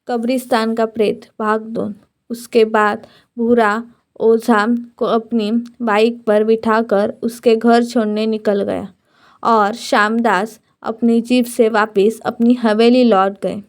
कब्रिस्तान का प्रेत भाग 2। उसके बाद भूरा ओझा को अपनी बाइक पर बिठाकर उसके घर छोड़ने निकल गया और श्यामदास अपनी जीप से वापस अपनी हवेली लौट गए।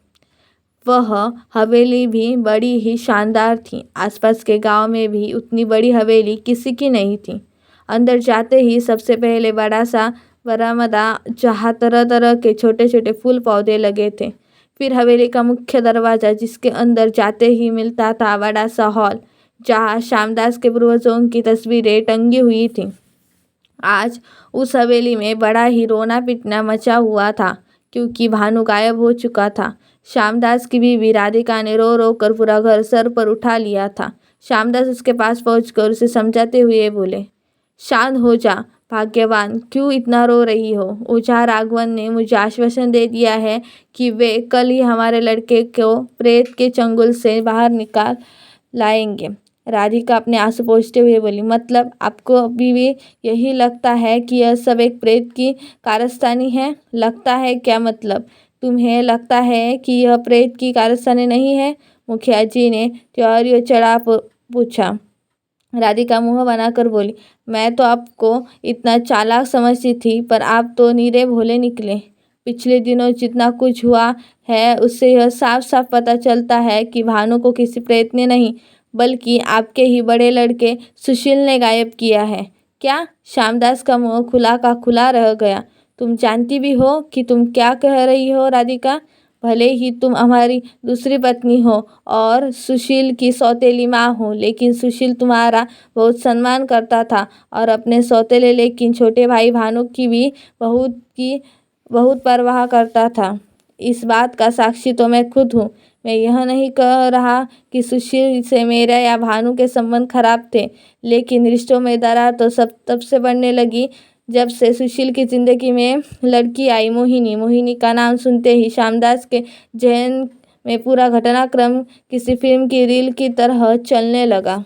वह हवेली भी बड़ी ही शानदार थी। आसपास के गांव में भी उतनी बड़ी हवेली किसी की नहीं थी। अंदर जाते ही सबसे पहले बड़ा सा बरामदा जहाँ तरह तरह के छोटे छोटे फूल पौधे लगे थे। फिर हवेली का मुख्य दरवाज़ा जिसके अंदर जाते ही मिलता था बड़ा सा हॉल जहाँ श्यामदास के पूर्वजों की तस्वीरें टंगी हुई थीं। आज उस हवेली में बड़ा ही रोना पिटना मचा हुआ था क्योंकि भानु गायब हो चुका था। श्यामदास की बीवी राधिका ने रो रो कर पूरा घर सर पर उठा लिया था। श्यामदास उसके पास पहुंचकर उसे समझाते हुए बोले, शांत हो जा भाग्यवान, क्यों इतना रो रही हो? ओझा राघवन ने मुझे आश्वासन दे दिया है कि वे कल ही हमारे लड़के को प्रेत के चंगुल से बाहर निकाल लाएंगे। राधिका अपने आंसू पोंछते हुए बोली, मतलब आपको अभी भी यही लगता है कि यह सब एक प्रेत की कारस्तानी है? लगता है क्या मतलब? तुम्हें लगता है कि यह प्रेत की कारस्तानी नहीं है? मुखिया जी ने त्योहारियों चढ़ा पूछा। राधिका मुंह बनाकर बोली, मैं तो आपको इतना चालाक समझती थी पर आप तो नीरे भोले निकले। पिछले दिनों जितना कुछ हुआ है उससे यह साफ साफ पता चलता है कि भानु को किसी प्रेत ने नहीं बल्कि आपके ही बड़े लड़के सुशील ने गायब किया है। क्या? श्यामदास का मुंह खुला का खुला रह गया। तुम जानती भी हो कि तुम क्या कह रही हो राधिका? भले ही तुम हमारी दूसरी पत्नी हो और सुशील की सौतेली माँ हो, लेकिन सुशील तुम्हारा बहुत सम्मान करता था और अपने सौतेले लेकिन छोटे भाई भानु की भी बहुत परवाह करता था। इस बात का साक्षी तो मैं खुद हूँ। मैं यह नहीं कह रहा कि सुशील से मेरा या भानु के संबंध खराब थे, लेकिन रिश्तों में दरार तो सब तब से बढ़ने लगी जब से सुशील की जिंदगी में लड़की आई मोहिनी। मोहिनी का नाम सुनते ही श्यामदास के जहन में पूरा घटनाक्रम किसी फिल्म की रील की तरह चलने लगा।